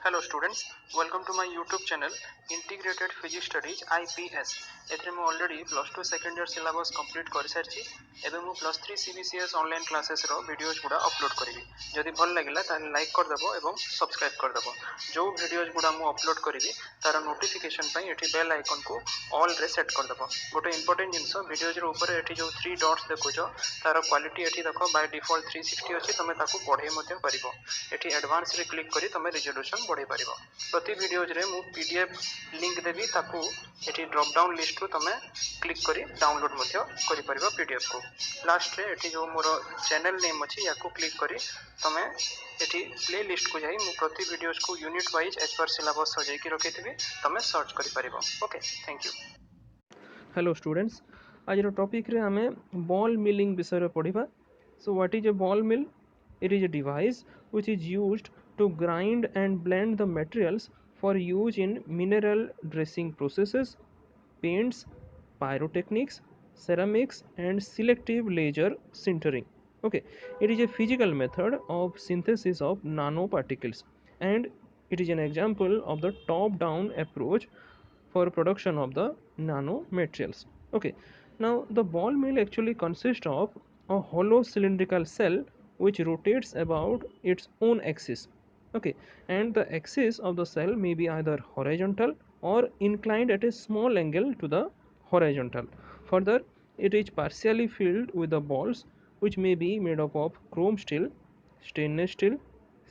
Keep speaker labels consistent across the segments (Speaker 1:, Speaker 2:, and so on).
Speaker 1: Hello students, welcome to my YouTube channel Integrated Physics Studies IPS. एथरे मु already plus 2 second year syllabus complete कर सारछि एबे मु plus 3 CBCS online classes रो videos गुडा upload करिवि जदि भल लागिला ताले लाइक कर देबो एवं सब्सक्राइब कर देबो जो वीडियोज गुडा मु अपलोड करिवि तार नोटिफिकेशन पई एठी बेल आइकन को ऑल रे सेट कर देबो गोटे इंपोर्टेंट जिंस वीडियोज रो ऊपर एठी जो 3 डॉट्स देखुछो तार क्वालिटी एठी देखो बाय डिफॉल्ट 360 अछि तमे ताकू पढे मध्ये परिबो एठी एडवांस रे क्लिक करी तमे रिजोल्यूशन बढ़े परिबो प्रति वीडियोज रे मु पीडीएफ लिंक देबी ताकू एठी ड्रॉप डाउन लिस्ट रो तमे क्लिक करी डाउनलोड मध्ये करि परिबो पीडीएफ को लास्ट रे एठी जो मोर चैनल नेम अछि याकू क्लिक करी तमे एठी प्ले लिस्ट को जाई मु प्रति वीडियोज को unit wise as per syllabus सजाई की रखिथिबी तमे सर्च करि परिबो okay thank you hello students आज रो टॉपिक रे हमें बॉल मिलिंग विषय रे पढिबा so what is a ball mill it is a device which is used to grind and blend the materials for use in mineral dressing processes, paints, pyrotechnics, ceramics and selective laser sintering. Okay, it is a physical method of synthesis of nanoparticles and it is an example of the top down approach for production of the nanomaterials. Okay, now the ball mill actually consists of a hollow cylindrical cell which rotates about its own axis. Okay, and the axis of the cell may be either horizontal or inclined at a small angle to the horizontal. Further, it is partially filled with the balls which may be made up of chrome steel, stainless steel,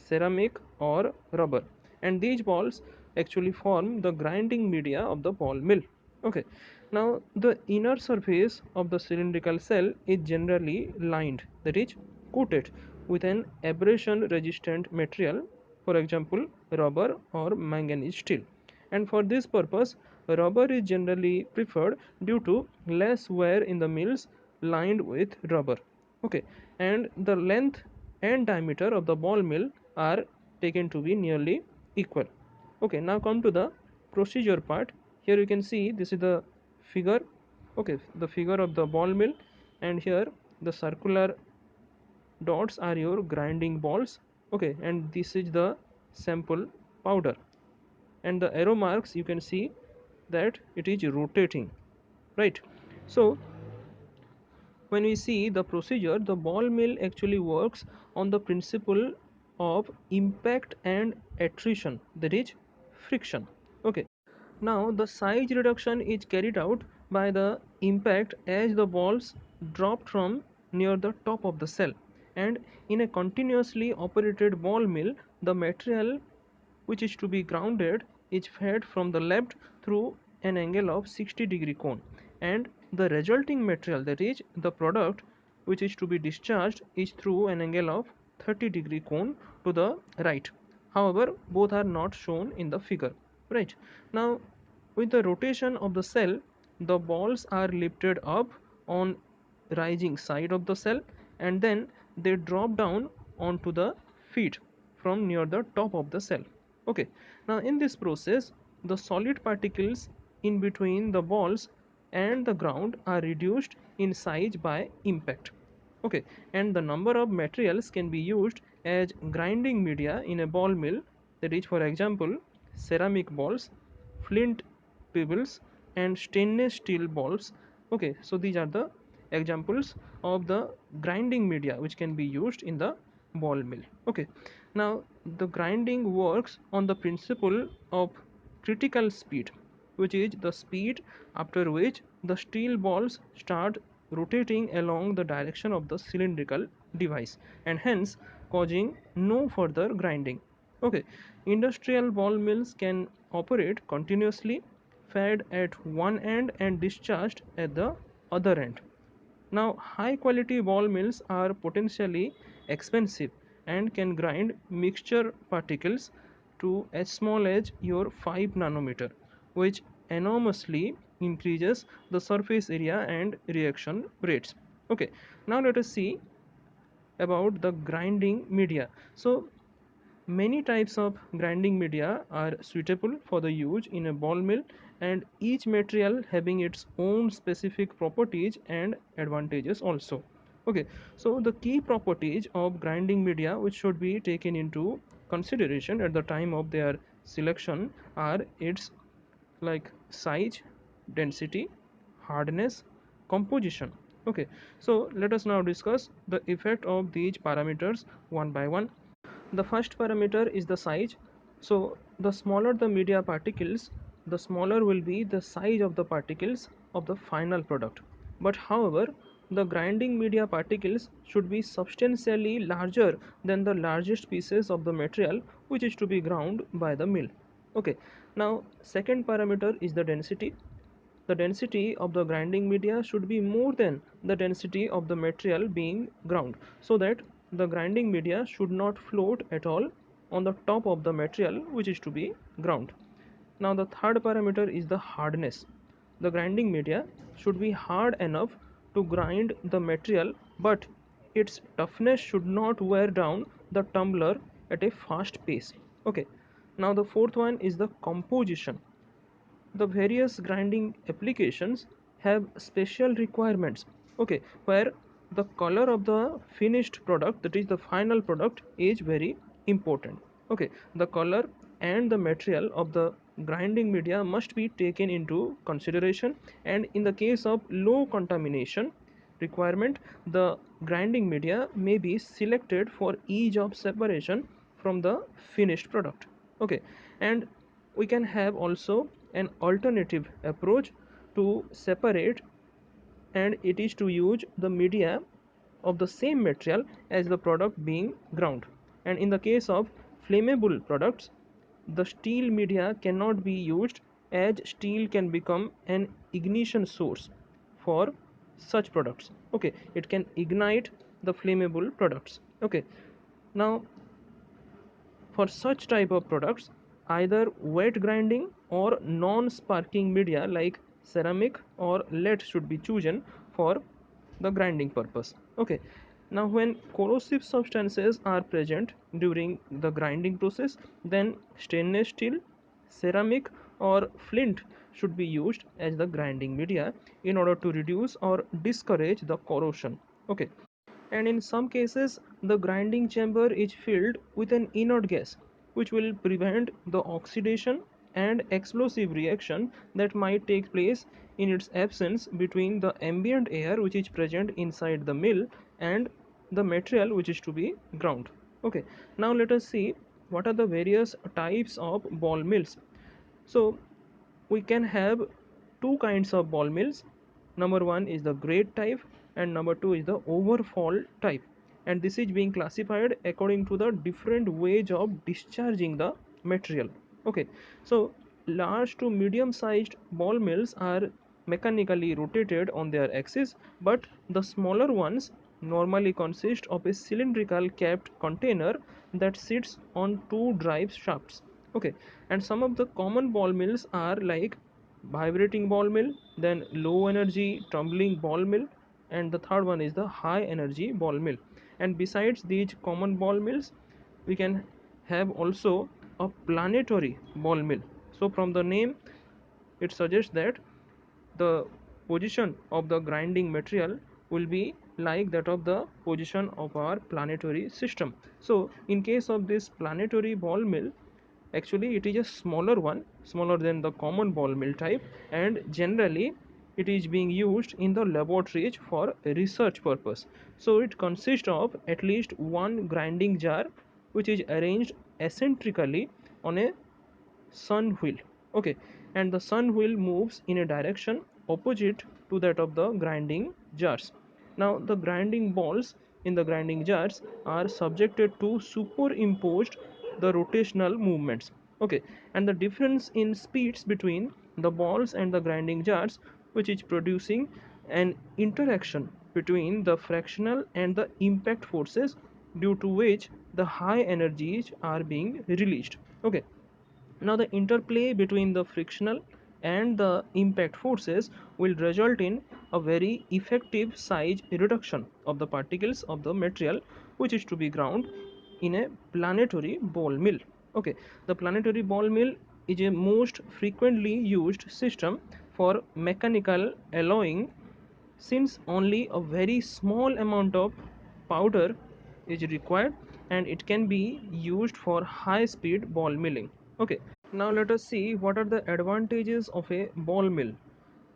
Speaker 1: ceramic or rubber, and these balls actually form the grinding media of the ball mill. Okay, now the inner surface of the cylindrical cell is generally lined, that is coated with an abrasion resistant material, for example rubber or manganese steel, and for this purpose rubber is generally preferred due to less wear in the mills lined with rubber. Okay, and the length and diameter of the ball mill are taken to be nearly equal. Okay, now come to the procedure part. Here you can see this is the figure. Okay, the figure of the ball mill, and here the circular dots are your grinding balls. Okay, and this is the sample powder, and the arrow marks you can see that it is rotating, right? So when we see the procedure, the ball mill actually works on the principle of impact and attrition, that is friction. Okay, now the size reduction is carried out by the impact as the balls dropped from near the top of the cell, and in a continuously operated ball mill the material which is to be grounded is fed from the left through an angle of 60-degree cone, and the resulting material, that is the product which is to be discharged, is through an angle of 30-degree cone to the right. However, both are not shown in the figure, right? Now with the rotation of the cell, the balls are lifted up on rising side of the cell, and then they drop down onto the feet from near the top of the cell. Okay, now in this process the solid particles in between the balls and the ground are reduced in size by impact. Okay, and the number of materials can be used as grinding media in a ball mill, that is for example ceramic balls, flint pebbles and stainless steel balls. Okay, so these are the examples of the grinding media which can be used in the ball mill. Okay, now the grinding works on the principle of critical speed, which is the speed after which the steel balls start rotating along the direction of the cylindrical device, and hence causing no further grinding. Okay, industrial ball mills can operate continuously, fed at one end and discharged at the other end. Now, high quality ball mills are potentially expensive and can grind mixture particles to as small as your 5 nanometer, which enormously increases the surface area and reaction rates. Okay, now let us see about the grinding media. So many types of grinding media are suitable for the use in a ball mill, and each material having its own specific properties and advantages also. Okay, so the key properties of grinding media which should be taken into consideration at the time of their selection are its like size, density, hardness, composition. Okay, so let us now discuss the effect of these parameters one by one. The first parameter is the size. So the smaller the media particles, the smaller will be the size of the particles of the final product. But however, the grinding media particles should be substantially larger than the largest pieces of the material which is to be ground by the mill. Okay, now second parameter is the density. The density of the grinding media should be more than the density of the material being ground, so that the grinding media should not float at all on the top of the material which is to be ground. Now the third parameter is the hardness. The grinding media should be hard enough to grind the material, but its toughness should not wear down the tumbler at a fast pace. Okay, now the fourth one is the composition. The various grinding applications have special requirements, okay, where the color of the finished product, that is the final product, is very important. Okay, the color and the material of the grinding media must be taken into consideration, and in the case of low contamination requirement, the grinding media may be selected for ease of separation from the finished product. Okay, and we can have also an alternative approach to separate, and it is to use the media of the same material as the product being ground. And in the case of flammable products, the steel media cannot be used, as steel can become an ignition source for such products. Okay, it can ignite the flammable products. Okay, now for such type of products, either wet grinding or non-sparking media like ceramic or lead should be chosen for the grinding purpose. Okay. Now when corrosive substances are present during the grinding process, then stainless steel, ceramic or flint should be used as the grinding media in order to reduce or discourage the corrosion. Okay, and in some cases the grinding chamber is filled with an inert gas which will prevent the oxidation and explosive reaction that might take place in its absence between the ambient air which is present inside the mill and the material which is to be ground. Okay, now let us see what are the various types of ball mills. So we can have two kinds of ball mills. Number one is the grade type, and number two is the overfall type, and this is being classified according to the different ways of discharging the material. Okay, so large to medium sized ball mills are mechanically rotated on their axis, but the smaller ones normally consist of a cylindrical capped container that sits on two drive shafts. Okay, and some of the common ball mills are like vibrating ball mill, then low energy tumbling ball mill, and the third one is the high energy ball mill. And besides these common ball mills, we can have also a planetary ball mill. So from the name, it suggests that the position of the grinding material will be like that of the position of our planetary system. So in case of this planetary ball mill, actually it is a smaller one, smaller than the common ball mill type, and generally it is being used in the laboratories for research purpose. So it consists of at least one grinding jar which is arranged eccentrically on a sun wheel. Okay, and the sun wheel moves in a direction opposite to that of the grinding jars. Now the grinding balls in the grinding jars are subjected to superimposed the rotational movements. Okay, and the difference in speeds between the balls and the grinding jars, which is producing an interaction between the frictional and the impact forces, due to which the high energies are being released. Okay, now the interplay between the frictional and the impact forces will result in a very effective size reduction of the particles of the material which is to be ground in a planetary ball mill. Okay, the planetary ball mill is a most frequently used system for mechanical alloying, since only a very small amount of powder is required, and it can be used for high speed ball milling. Okay, now let us see what are the advantages of a ball mill.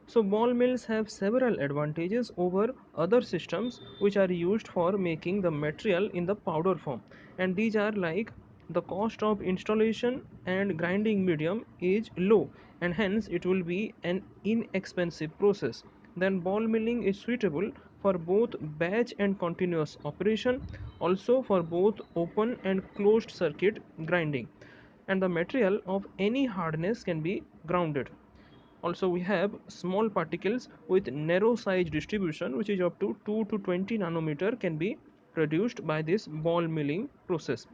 Speaker 1: So ball mills have several advantages over other systems which are used for making the material in the powder form, and these are like the cost of installation and grinding medium is low, and hence it will be an inexpensive process. Then ball milling is suitable for both batch and continuous operation, also for both open and closed circuit grinding, and the material of any hardness can be grounded. Also, we have small particles with narrow size distribution, which is up to 2 to 20 nanometer, can be produced by this ball milling process.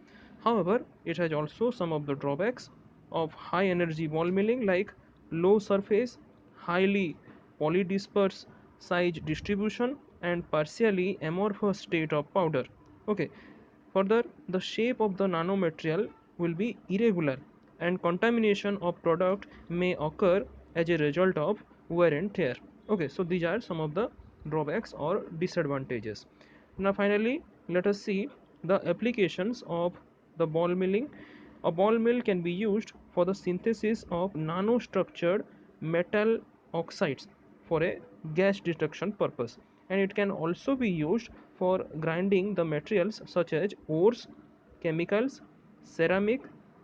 Speaker 1: However, it has also some of the drawbacks of high energy ball milling, like low surface, highly polydisperse size distribution, and partially amorphous state of powder. Okay, further, the shape of the nanomaterial will be irregular, and contamination of product may occur as a result of wear and tear. Okay, so these are some of the drawbacks or disadvantages. Now finally, let us see the applications of the ball milling. A ball mill can be used for the synthesis of nanostructured metal oxides for a gas detection purpose, and it can also be used for grinding the materials such as ores, chemicals, ceramic,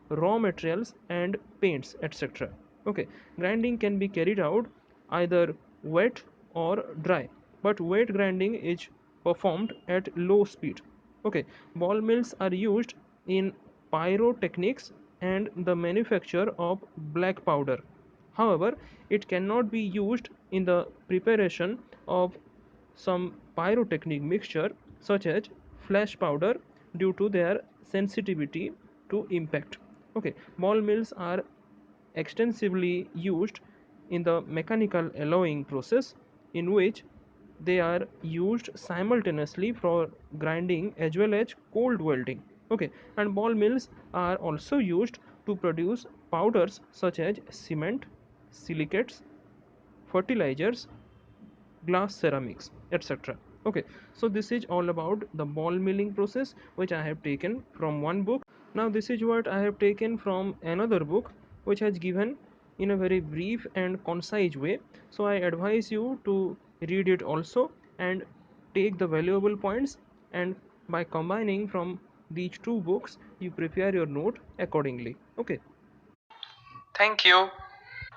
Speaker 1: raw materials, and paints, etc. Okay, grinding can be carried out either wet or dry, but wet grinding is performed at low speed. Okay, ball mills are used in pyrotechnics and the manufacture of black powder. However, it cannot be used in the preparation of some pyrotechnic mixture such as flash powder due to their sensitivity to impact. Okay, ball mills are extensively used in the mechanical alloying process, in which they are used simultaneously for grinding as well as cold welding. Okay, and ball mills are also used to produce powders such as cement, silicates, fertilizers, glass ceramics, etc. Okay, so this is all about the ball milling process which I have taken from one book. Now this is what I have taken from another book which has given in a very brief and concise way, so I advise you to read it also and take the valuable points, and by combining from these two books you prepare your note accordingly. Okay,
Speaker 2: Thank you.